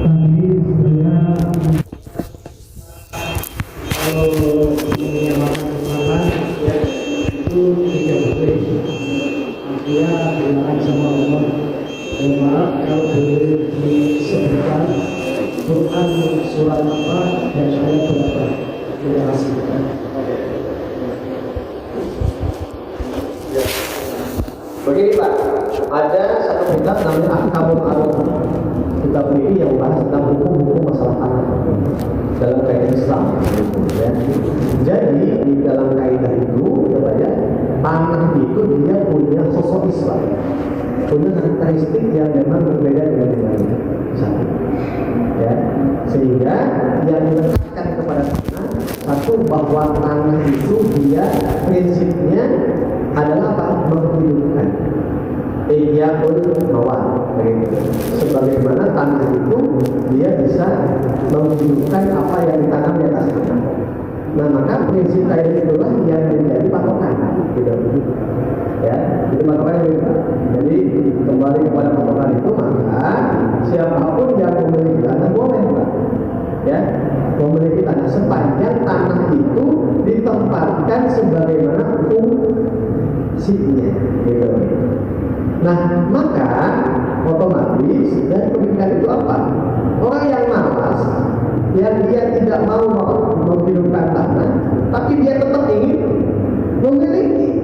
Tadi saya kalau menyamakan kesalahan ya itu tidak boleh. Artinya dilarang sama Allah. Dan maaf kalau boleh disebutkan Quran surat apa dan saya berapa. Terima kasih. Begini Pak, ada satu kitab namanya Ahkamul Aruf. Kitab ini yang membahas tentang hukum-hukum masalah tanah dalam kaidah Islam. Ya. Jadi di dalam kaidah itu, ya, tanah itu dia punya sosok Islam, punya karakteristik yang memang berbeda dengan yang lainnya. Satu, ya, sehingga yang diletakkan kepada tanah satu bahwa tanah itu dia prinsipnya adalah apa? Menghidupkan. Ihya'ul mawat. Sebagaimana tanah itu dia bisa menghidupkan apa yang ditanam di atas tanah. Nah, maka prinsip kaidah itulah yang menjadi patokan. Gitu. Ya, itu patokan yang kita. Jadi kembali kepada patokan itu, maka siapapun yang memiliki tanah boleh, Pak. Ya, memiliki tanah sepanjang tanah itu ditempatkan sebagaimana fungsinya, gitu. Nah, maka otomatis dan pemikiran itu apa? Orang yang malas, yang dia tidak mau menghidupkan tanah, tapi dia tetap ingin memiliki.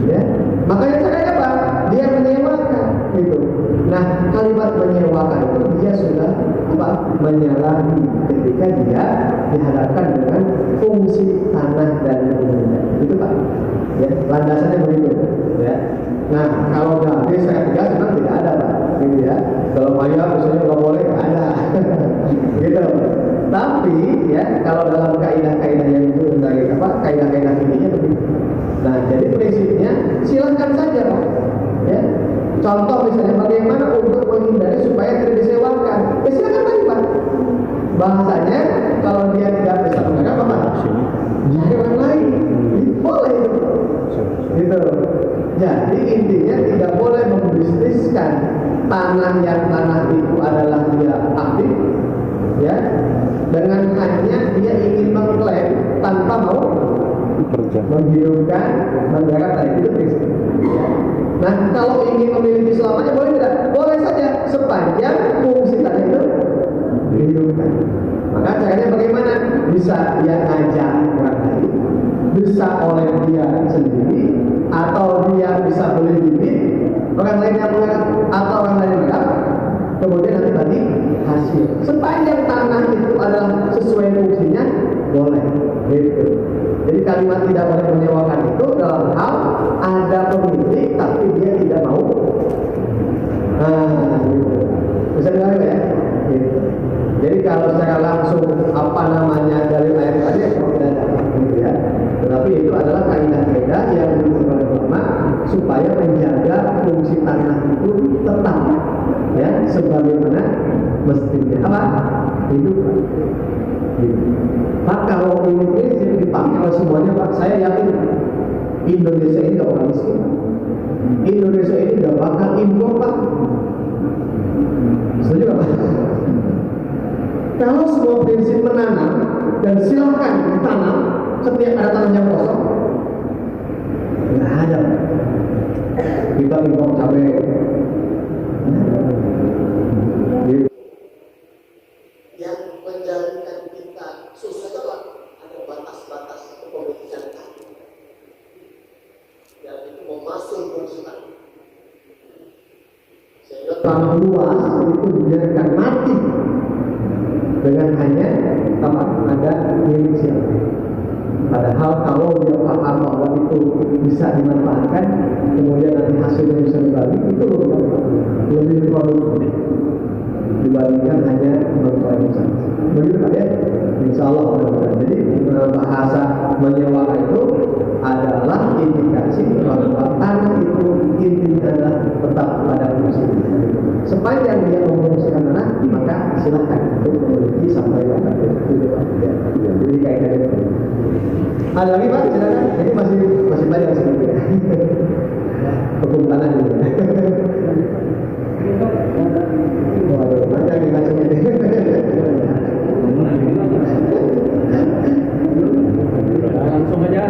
Ya, makanya saya apa? Dia menyewakan, gitu. Nah, kalimat menyewakan itu dia sudah apa? Menyalahi ketika dia dihadapkan dengan fungsi tanah dan bangunan. Itu Pak. Ya, landasannya begitu. Ya. Nah, kalau gadis saya tegas memang tidak ada Pak. Gitu ya. Kalau maya misalnya nggak boleh, nggak ada. Gitu. Tapi ya, kalau dalam kaidah-kaidah yang itu dari apa? Kaidah-kaidah ininya begitu. Nah, jadi prinsipnya silakan saja Pak. Ya. Contoh misalnya bagaimana untuk menghindari supaya tidak disewakan. Ya silakan tadi Pak. Bahasanya kalau dia tidak bisa menggunakan apa? Cari orang lain. Boleh itu. Gitu. Jadi intinya tidak boleh membisniskan tanah yang tanah itu adalah dia aktif, ya, dengan hanya dia ingin mengklaim tanpa mau menghidupkan menggarap tadi itu prinsip. Nah, kalau ingin memiliki selamanya boleh tidak? Boleh saja sepanjang fungsi tadi itu dihidupkan. Maka caranya bagaimana? Bisa dia ngajak orang lain, bisa oleh dia sendiri, atau dia bisa beli bibit orang lain yang menggarap atau orang lain yang menggarap, kemudian nanti bagi hasil. Sepanjang tanah itu adalah sesuai fungsinya, boleh. Gitu. Jadi kalimat tidak boleh menyewakan itu dalam hal ada pemilik tapi dia tidak mau. Nah, gitu. Bisa dengar ya? Gitu. Jadi kalau secara langsung apa namanya dari ayat tadi tidak ada, gitu ya. Tetapi itu adalah kaidah-kaidah yang disebut ulama supaya menjaga fungsi tanah itu tetap, ya, sebagaimana mestinya. Apa? Kehidupan. Pak, kalau ini prinsip dipakai oleh semuanya, Pak, saya yakin Indonesia ini gak bakal miskin. Indonesia ini gak bakal impor, Pak. Setuju gak, Pak? Kalau semua prinsip menanam dan silakan ditanam setiap ada tanah yang kosong, nggak ada. Kita impor cabai. Yang menjalankan kita susah adalah ada batas-batas kepemilikan kami. Dan itu memasung fungsikan. Sehingga tanah luas itu dibiarkan mati dengan hanya tempat ada milik siapa. Padahal kalau dia paham bahwa itu bisa dimanfaatkan, kemudian nanti hasilnya bisa dibagi, itu lebih produktif dibandingkan hanya memperoleh saja. Begitu kan ya? Insya Allah. Jadi bahasa menyewa itu adalah indikasi bahwa tanah itu intinya adalah tetap pada fungsinya. Sepanjang dia memfungsikan tanah, maka silakan untuk memiliki sampai pada tujuan. Jadi kayak gitu. Ada lagi Pak, silakan. Ini masih banyak sebenarnya. Hukum tanah ini. Waduh, banyak yang ngacungnya nih. Langsung aja.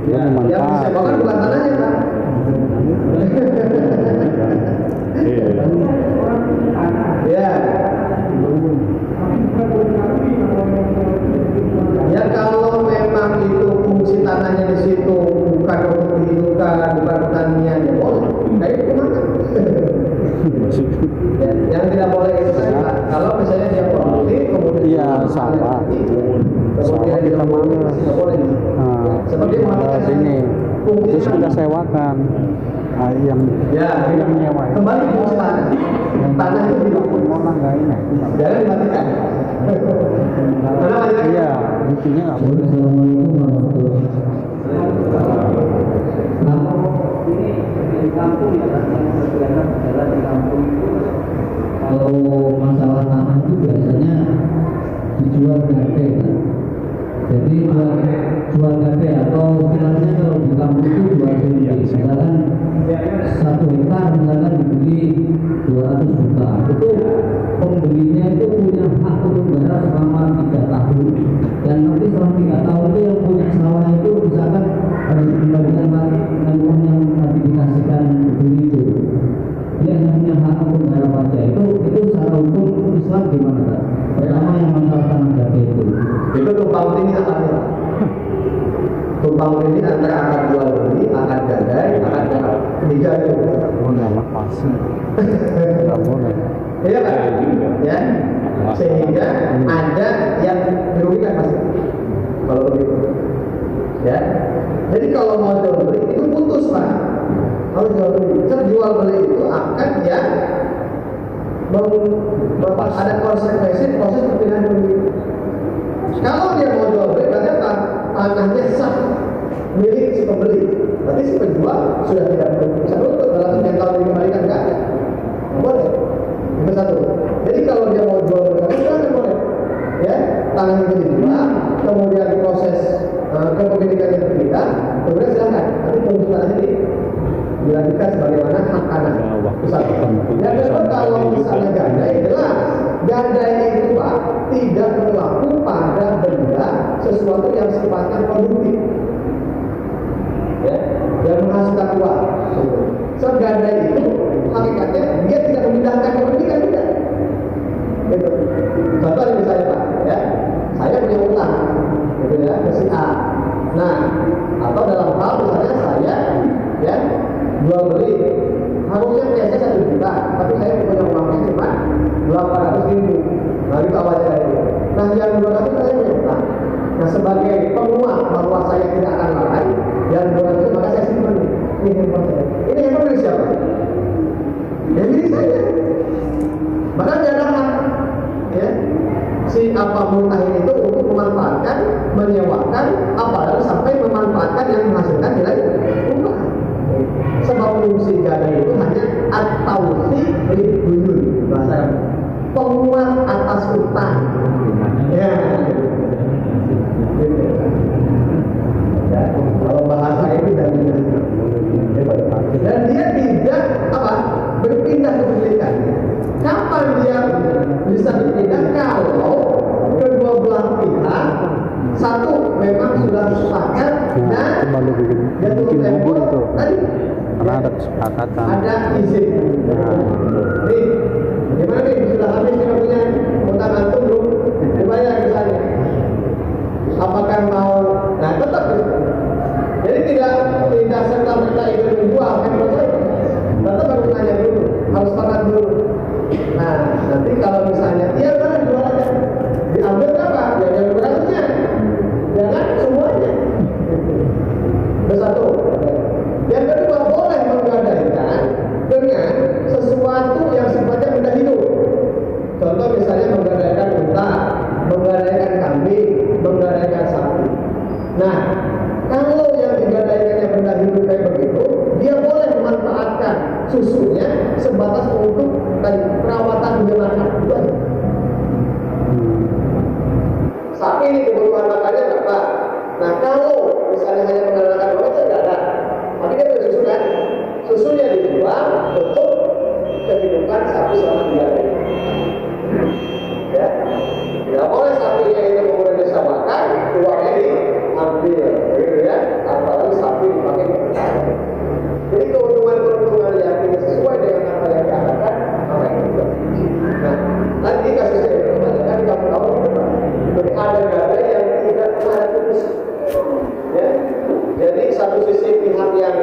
Dia Yang disewakan bukan tanahnya Pak. Ya. Ya kalau memang itu fungsi tanahnya di situ bukan untuk kehidupan, bukan pertanian, ya boleh. Nah itu makan. Ya, yang tidak boleh itu kan Pak. Kalau misalnya dia produktif, kemudian iya salah. Salah kita mana? tidak boleh. Seperti Malah sini fungsi terus kita sewakan. Nah, yang nyewa itu. kembali ke fungsi tanah. Tanah itu dibangun. Mau nanggain Jangan dimatikan. Karena matikan. Iya, intinya nggak boleh. Assalamualaikum warahmatullahi wabarakatuh. Ini di kampung ya, yang berjalan di kampung itu. Kalau masalah tanah itu biasanya dijual gade, kan? Jadi jual gade atau istilahnya kalau di kampung itu jual beli. Misalkan 1 hektar misalkan dibeli 200 juta, itu pembelinya itu punya hak untuk bayar selama 3 tahun. Dan nanti setelah 3 tahun itu yang punya sawah itu misalkan harus dikembalikan lagi dengan uang yang nanti dikasihkan beli itu. Dia hanya punya hak untuk bayar pajak. Itu secara hukum Islam gimana Pak? Pertama yang masalah tanah gade itu. Itu tumpang tindih akadnya. Tumpang tindih antara akad jual beli, akad gadai, akad gadai. Tiga itu. Nggak pasti. Nggak boleh. Iya kan? Ya. Sehingga ada yang dirugikan pasti. Kalau begitu. Ya. Jadi kalau mau jual beli itu putus Pak. Kalau jual beli, jual beli itu akan ya ada konsekuensi proses perpindahan pembeli. Kalau dia mau jual beli, berarti apa? Tanahnya sah milik si pembeli. Berarti si penjual sudah tidak bisa nuntut dalam 3 tahun dikembalikan, nggak ada. Nggak boleh. Itu satu. Jadi kalau dia mau jual beli, silahkan boleh. Ya, tanah itu dijual, kemudian proses kepemilikan yang berbeda, kemudian silahkan. Nanti fungsi tanah ini dilanjutkan sebagaimana hak tanah. Yang kedua, kalau misalnya gadai, jelas gadai itu Pak tidak berlaku pada benda sesuatu yang sifatnya produktif, ya, yang menghasilkan uang. Gadai itu hakikatnya dia tidak memindahkan kepemilikan, tidak. Gitu. Contoh misalnya Pak, ya, saya punya utang, gitu ya, ke si A. Nah, atau dalam hal misalnya saya, ya, jual beli, harusnya biasa 1 juta, tapi saya punya uangnya cuma 800.000. Nah, itu awalnya dari dia. Nah, yang 200 saya punya utang. Nah, sebagai penguat bahwa saya tidak akan lalai, yang 200 maka saya simpan ini handphone saya. Ini handphone dari siapa? si apa mutahin itu untuk memanfaatkan, menyewakan, apalagi sampai memanfaatkan yang menghasilkan nilai tambah. Sebab fungsi gadai itu hanya at-tawfi liduyun, bahasa penguat atas utang. Ya. Ya, kalau bahasa ini dan dia tidak apa berpindah kepemilikan. Kapan dia bisa berpindah? Kalau kedua belah pihak satu memang sudah sepakat dan kembali bikin bubur itu tadi karena ada kesepakatan. ada izin. Nih, gimana nih sudah habis kita punya utang antum belum dibayar misalnya? Apakah mau? Nah tetap. Jadi tidak serta merta itu menjual kan tetap harus nanya dulu, harus pernah dulu. Nah nanti kalau misalnya dia kan jual aja, diambil apa? Ya yang berasnya, jangan semuanya. Bersatu. Yang kedua boleh menggadaikan dengan sesuatu yang sifatnya benda hidup. Contoh misalnya menggadaikan unta, menggadaikan kambing, menggadaikan sapi. Nah, kalau yang digadaikannya benda hidup kayak begitu, dia boleh memanfaatkan susunya sebatas untuk perawatan binatang. Sapi ini kebutuhan makannya berapa? Nah, kalau misalnya hanya mengandalkan makan itu tidak ada. Tapi dia punya susu kan? Susunya dijual untuk kehidupan sapi selama 3 hari. Ya, tidak boleh sapinya itu kemudian bisa makan, uangnya diambil, gitu ya. Apalagi sapi dipakai berkah. Jadi keuntungan-keuntungan yang tidak sesuai dengan apa yang diharapkan, maka itu juga. Nah, nanti kasusnya itu kebanyakan kamu tahu jadi ada gadai yang tidak pernah ada putus. Ya, jadi satu sisi pihak yang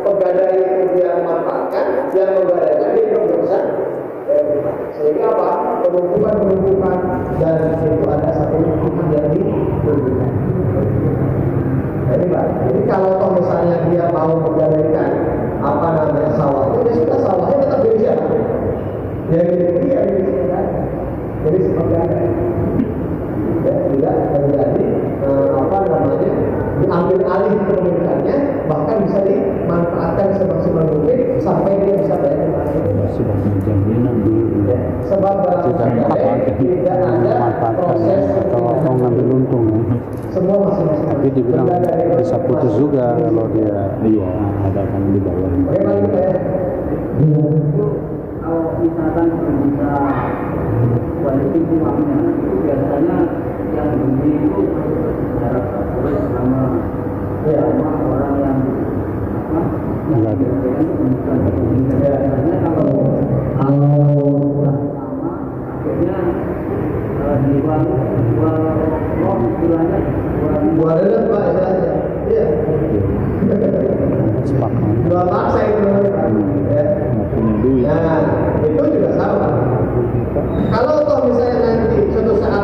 penggadai itu dia memanfaatkan, yang menggadaikan dia tidak berusaha. Sehingga apa? Penumpukan dan itu ada satu pihak yang dirugikan. Jadi Pak, jadi kalau toh misalnya dia mau menggadaikan apa namanya sawah itu, ya sudah sawahnya tetap dari siapa? Ya dia dari siapa? Jadi seperti apa? Ya, tidak terjadi apa namanya diambil alih kepemilikannya, bahkan bisa dimanfaatkan semaksimal mungkin sampai dia bisa bayar Sudah jaminan dulu. sebab tidak ada proses atau ngambil untung ya. semua masing-masing. Tapi dibilang bisa putus juga kalau dia ada akan dibayar. Bagaimana kita ya? Itu kalau misalkan kita balikin uangnya, itu biasanya yang beli itu jarak sama orang yang Enggak ada. biasanya kalau sama akhirnya dijual istilahnya Buat ada Pak istilahnya. Iya. Sepakat. Jual paksa itu ya. Nggak punya duit. Nah, itu juga sama. Kalau toh misalnya nanti suatu saat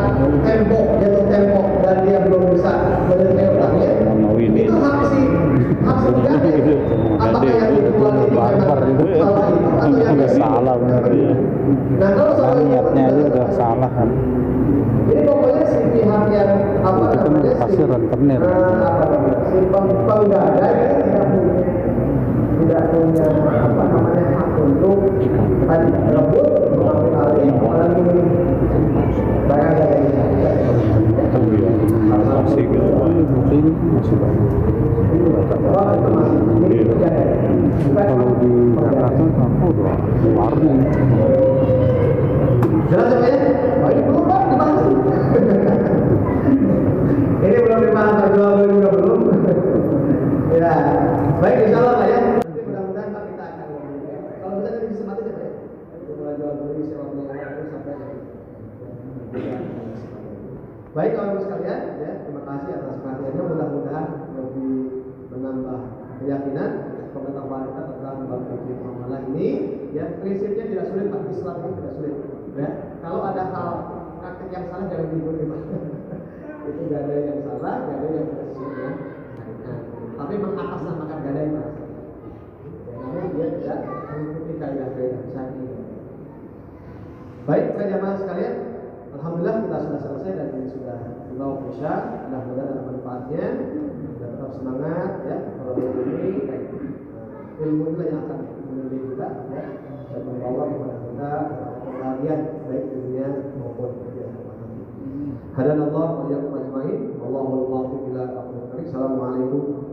jatuh tembok dan dia belum bisa menyelesaikan utangnya, Mau ini. itu hak si gadai. Apakah yang dijual itu Barbar memang itu. salah itu atau yang Udah salah benar dia. Nah, kalau Kan soal niatnya aja udah salah kan. jadi pokoknya si pihak yang apa Itu kan namanya pasti rentenir. apa namanya si penggadai tidak punya apa namanya hak untuk tadi rebut mengambil alih apalagi bayar dari Oh iya. Masih gitu. Mungkin masih banyak. Kalau di Jakarta aku udah warning. jelas ya Pak ya? Oh, ini belum Pak dibahas. Ini belum dibahas, jual beli juga belum. Ya, baik insya Allah Pak ya. Nanti mudah-mudahan Pak kita akan ngomong ya. Kalau bisa dari kesempatan ya Pak ya. Untuk mulai jual beli sewa penyewa terus sampai baik kawan sekalian ya, terima kasih atas perhatiannya. Mudah-mudahan lebih menambah keyakinan pengetahuan kita tentang bab fikih muamalah ini. Ya, prinsipnya tidak sulit Pak, Islam itu tidak sulit. Ya, kalau ada hal praktek yang salah jangan diikuti Pak. Itu gak ada yang salah, gak ada yang tidak sesuai dengan syariat. Tapi mengatasnamakan gak ada yang salah. Karena dia tidak mengikuti kaidah-kaidah syariat. Baik, jamaah sekalian. Alhamdulillah kita sudah selesai dan ini sudah dibawa Isya. Mudah-mudahan ada manfaatnya dan tetap semangat ya. Kalau ini ilmu itulah yang akan mendidik kita ya dan membawa kepada kita kebahagiaan baik di dunia maupun di akhirat nanti. Hadanallahu wa iyyakum ajmain. Wallahul muwaffiq ila aqwamit thoriq. Assalamualaikum